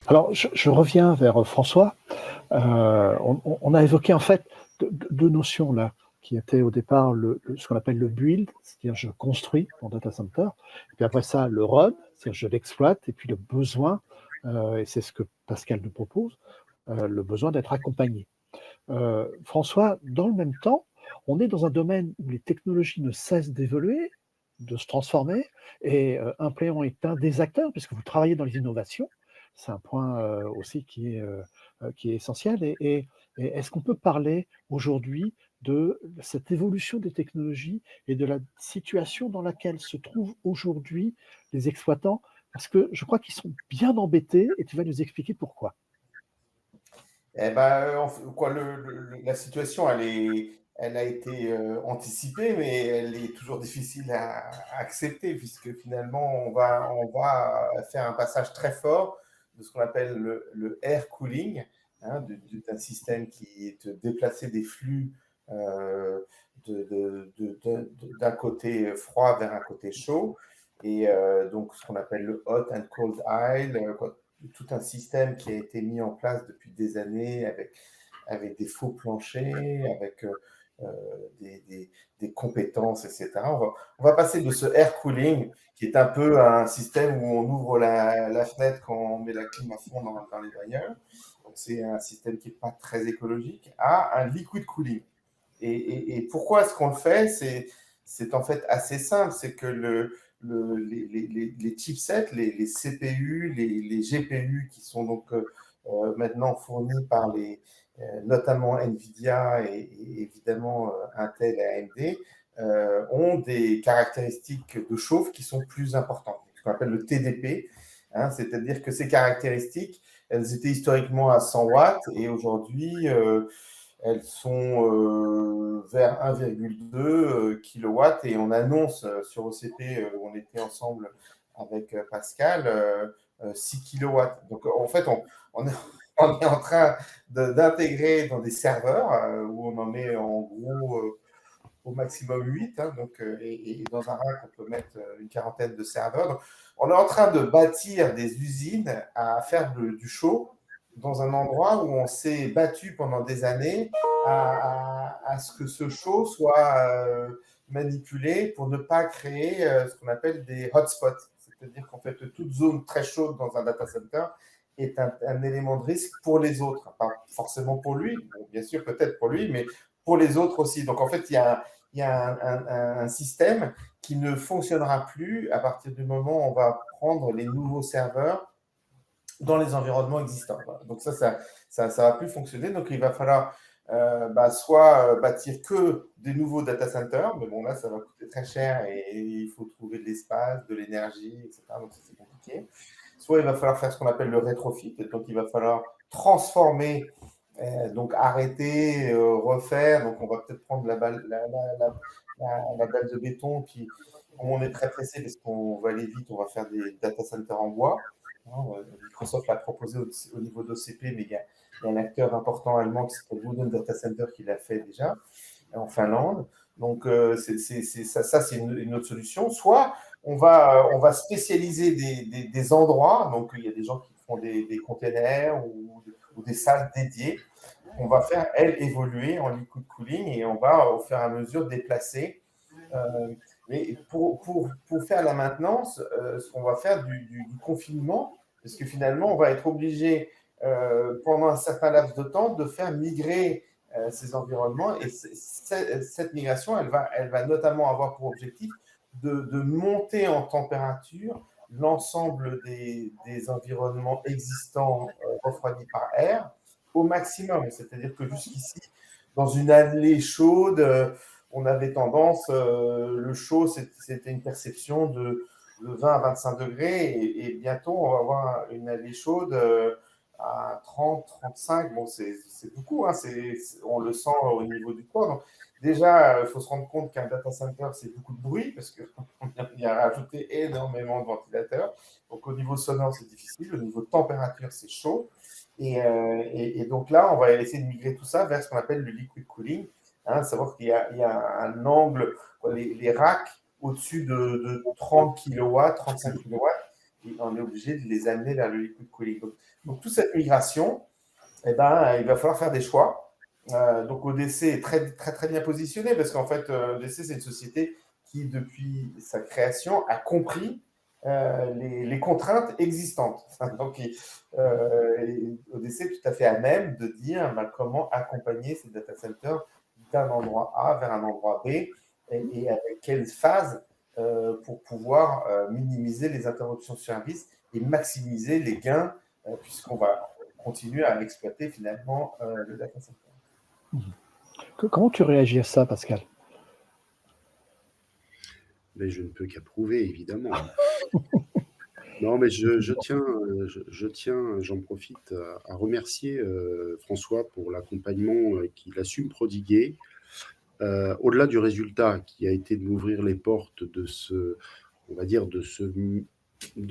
Alors, je reviens vers François. On a évoqué en fait deux notions là, qui étaient au départ ce qu'on appelle le build, c'est-à-dire je construis mon data center, et puis après ça, le run, c'est-à-dire je l'exploite, et puis le besoin, et c'est ce que Pascal nous propose, le besoin d'être accompagné. François, dans le même temps, on est dans un domaine où les technologies ne cessent d'évoluer, de se transformer, et Implément est un des acteurs, puisque vous travaillez dans les innovations. C'est un point aussi qui est essentiel. Et est-ce qu'on peut parler aujourd'hui de cette évolution des technologies et de la situation dans laquelle se trouvent aujourd'hui les exploitants? Parce que je crois qu'ils sont bien embêtés, et tu vas nous expliquer pourquoi. Eh ben, quoi, la situation, elle a été anticipée, mais elle est toujours difficile à accepter, puisque finalement, on va faire un passage très fort de ce qu'on appelle le air cooling, hein, d'un système qui te déplacer des flux euh, d'un côté froid vers un côté chaud, et donc ce qu'on appelle le hot and cold aisle, tout un système qui a été mis en place depuis des années avec des faux planchers, avec des compétences, etc. On va passer de ce air cooling, qui est un peu un système où on ouvre la fenêtre quand on met la clim à fond dans les bagnoles. Donc c'est un système qui n'est pas très écologique, à un liquid cooling. Et pourquoi est-ce qu'on le fait? C'est en fait assez simple, c'est que les chipsets, les CPU, les GPU qui sont donc maintenant fournis par notamment Nvidia et évidemment Intel et AMD, ont des caractéristiques de chauffe qui sont plus importantes, ce qu'on appelle le TDP, hein, c'est-à-dire que ces caractéristiques, elles étaient historiquement à 100 watts et aujourd'hui, elles sont vers 1,2 kW et on annonce sur OCP, où on était ensemble avec Pascal, 6 kW. Donc en fait, on est, on est en train d'intégrer dans des serveurs où on en met en gros au maximum 8, hein, donc, et dans un rack, on peut mettre une quarantaine de serveurs. Donc, on est en train de bâtir des usines à faire du chaud dans un endroit où on s'est battu pendant des années à ce que ce chaud soit manipulé pour ne pas créer ce qu'on appelle des hotspots. C'est-à-dire qu'en fait, toute zone très chaude dans un data center est un élément de risque pour les autres. Pas forcément pour lui, bon, bien sûr, peut-être pour lui, mais pour les autres aussi. Donc en fait, il y a un système qui ne fonctionnera plus à partir du moment où on va prendre les nouveaux serveurs dans les environnements existants. Voilà. Donc ça va plus fonctionner. Donc il va falloir soit bâtir que des nouveaux data centers, mais bon là ça va coûter très cher et il faut trouver de l'espace, de l'énergie, etc. Donc ça c'est compliqué. Soit il va falloir faire ce qu'on appelle le rétrofit, et donc il va falloir transformer, donc arrêter, refaire. Donc on va peut-être prendre la balle de béton, puis comme on est très pressé parce qu'on va aller vite, on va faire des data centers en bois. Microsoft l'a proposé au niveau d'OCP, mais il y a un acteur important allemand qui s'appelle Wooden Data Center qui l'a fait déjà en Finlande. Donc, ça c'est une autre solution. Soit on va spécialiser des endroits, donc il y a des gens qui font des containers ou des salles dédiées. On va faire, elles, évoluer en liquid cooling et on va, au fur et à mesure, déplacer. Mais pour faire la maintenance, ce qu'on va faire du confinement, parce que finalement, on va être obligé, pendant un certain laps de temps, de faire migrer ces environnements. Et cette migration, elle va notamment avoir pour objectif de monter en température l'ensemble des environnements existants refroidis par air au maximum. C'est-à-dire que jusqu'ici, dans une allée chaude, on avait tendance, le chaud, c'était une perception de 20 à 25 degrés, et bientôt, on va avoir une allée chaude à 30, 35. Bon, c'est beaucoup, hein, on le sent au niveau du corps. Donc, déjà, il faut se rendre compte qu'un data center, c'est beaucoup de bruit, parce qu'on y a rajouté énormément de ventilateurs. Donc, au niveau sonore, c'est difficile. Au niveau de température, c'est chaud. Et donc là, on va essayer de migrer tout ça vers ce qu'on appelle le liquid cooling. Hein, savoir qu'il y a un angle, les racks au-dessus de 30 kW, 35 kW, on est obligé de les amener vers le liquid cooling. Donc toute cette migration, eh ben, il va falloir faire des choix. Donc ODC est très, très, très bien positionné parce qu'en fait, ODC, c'est une société qui, depuis sa création, a compris les contraintes existantes. Donc, ODC est tout à fait à même de dire comment accompagner ces data centers d'un endroit A vers un endroit B et avec quelle phase pour pouvoir minimiser les interruptions de service et maximiser les gains puisqu'on va continuer à exploiter finalement le data center. Comment tu réagis à ça, Pascal? Mais je ne peux qu'approuver, évidemment. Non, mais je tiens, j'en profite à remercier François pour l'accompagnement qu'il a su me prodiguer. Au-delà du résultat qui a été de m'ouvrir les portes de on va dire, de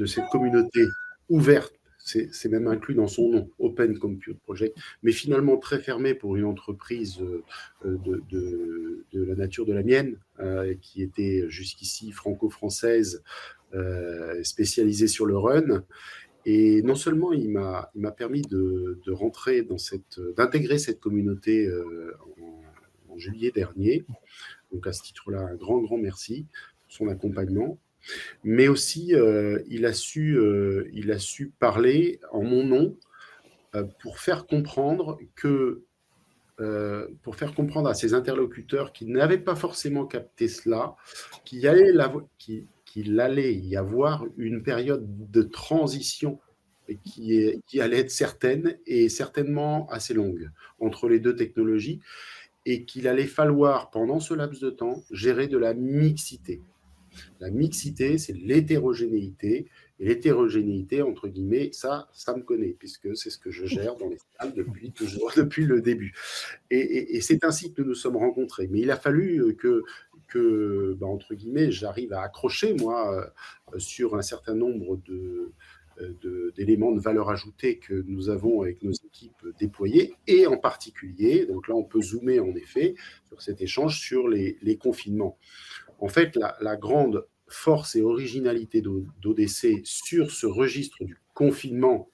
cette communauté ouverte, c'est même inclus dans son nom, Open Compute Project, mais finalement très fermé pour une entreprise de la nature de la mienne, qui était jusqu'ici franco-française, spécialisée sur le run. Et non seulement il m'a permis de rentrer d'intégrer cette communauté en juillet dernier, donc à ce titre-là, un grand, grand merci pour son accompagnement. Mais aussi, il a su parler en mon nom pour faire comprendre à ses interlocuteurs qui n'avaient pas forcément capté cela, qu'il allait y avoir une période de transition qui allait être certaine et certainement assez longue entre les deux technologies, et qu'il allait falloir, pendant ce laps de temps, gérer de la mixité. La mixité, c'est l'hétérogénéité. Et l'hétérogénéité, entre guillemets, ça me connaît, puisque c'est ce que je gère dans les salles depuis toujours, depuis le début. Et c'est ainsi que nous nous sommes rencontrés. Mais il a fallu que entre guillemets, j'arrive à accrocher, moi, sur un certain nombre d'éléments de valeur ajoutée que nous avons avec nos équipes déployées, et en particulier, donc là on peut zoomer en effet sur cet échange sur les confinements. En fait, la grande force et originalité d'ODC sur ce registre du confinement,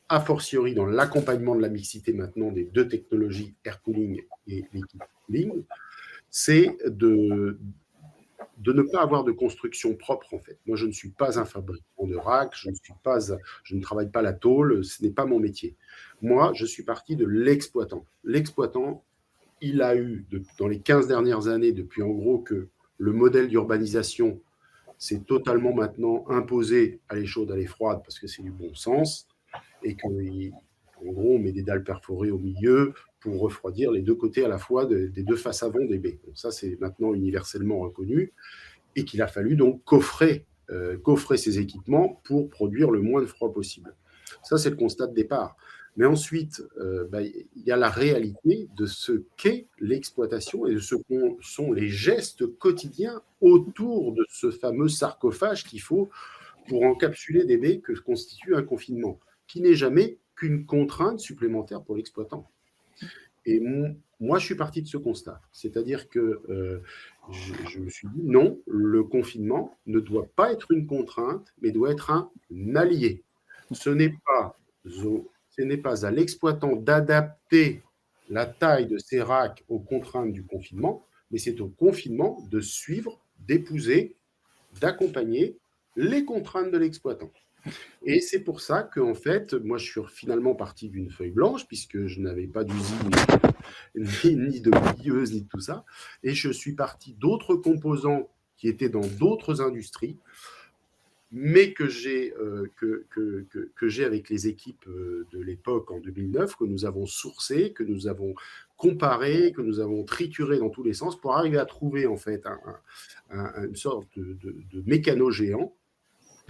a fortiori dans l'accompagnement de la mixité maintenant des deux technologies, air cooling et liquid cooling, c'est de ne pas avoir de construction propre, en fait. Moi, je ne suis pas un fabricant de rack, je ne travaille pas la tôle, ce n'est pas mon métier. Moi, je suis parti de l'exploitant. L'exploitant, il a eu, dans les 15 dernières années, depuis en gros que le modèle d'urbanisation s'est totalement maintenant imposé à l'eau chaude, à l'eau froide, parce que c'est du bon sens, et qu'en gros, on met des dalles perforées au milieu pour refroidir les deux côtés à la fois des deux faces avant des baies. Donc ça, c'est maintenant universellement reconnu, et qu'il a fallu donc coffrer ces équipements pour produire le moins de froid possible. Ça, c'est le constat de départ. Mais ensuite, il y a la réalité de ce qu'est l'exploitation et de ce qu'ont sont les gestes quotidiens autour de ce fameux sarcophage qu'il faut pour encapsuler des baies que constitue un confinement, qui n'est jamais qu'une contrainte supplémentaire pour l'exploitant. Et moi, je suis parti de ce constat. C'est-à-dire que je me suis dit, non, le confinement ne doit pas être une contrainte, mais doit être un allié. Ce n'est pas à l'exploitant d'adapter la taille de ses racks aux contraintes du confinement, mais c'est au confinement de suivre, d'épouser, d'accompagner les contraintes de l'exploitant. Et c'est pour ça qu'en fait, moi, je suis finalement parti d'une feuille blanche, puisque je n'avais pas d'usine, ni de plieuse, ni de tout ça. Et je suis parti d'autres composants qui étaient dans d'autres industries, mais que j'ai avec les équipes de l'époque en 2009, que nous avons sourcé, que nous avons comparé, que nous avons trituré dans tous les sens pour arriver à trouver en fait une sorte de mécano géant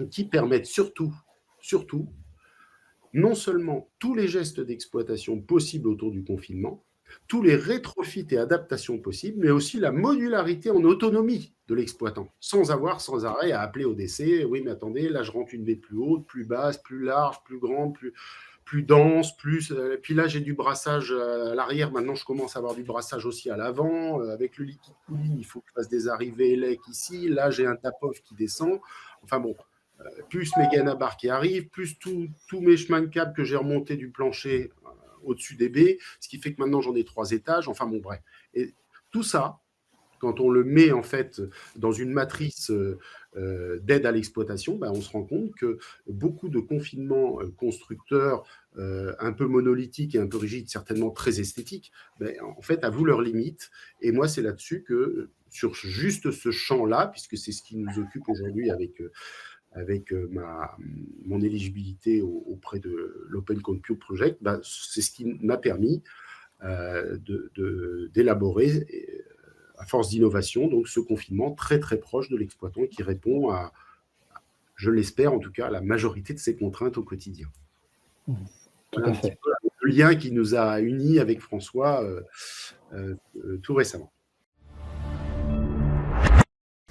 qui permettent surtout, non seulement tous les gestes d'exploitation possibles autour du confinement, tous les rétrofits et adaptations possibles, mais aussi la modularité en autonomie de l'exploitant, sans avoir sans arrêt à appeler au décès. Oui, mais attendez, là, je rentre une baie plus haute, plus basse, plus large, plus grande, plus dense, puis là, j'ai du brassage à l'arrière. Maintenant, je commence à avoir du brassage aussi à l'avant. Avec le liquid cooling, il faut que je fasse des arrivées élec ici. Là, j'ai un tap-off qui descend. Enfin bon, plus mes gaines à barre qui arrivent, plus tous mes chemins de câble que j'ai remontés du plancher au-dessus des baies, ce qui fait que maintenant j'en ai 3 étages, enfin bon bref. Et tout ça, quand on le met en fait dans une matrice d'aide à l'exploitation, ben, on se rend compte que beaucoup de confinements constructeurs un peu monolithiques et un peu rigides, certainement très esthétiques, ben, en fait avouent leurs limites. Et moi, c'est là-dessus que, sur juste ce champ-là, puisque c'est ce qui nous occupe aujourd'hui avec mon éligibilité auprès de l'Open Compute Project, ben, c'est ce qui m'a permis d'élaborer à force d'innovation, donc ce confinement très très proche de l'exploitant qui répond à, je l'espère en tout cas, à la majorité de ses contraintes au quotidien. Tout à fait. Le lien qui nous a unis avec François tout récemment.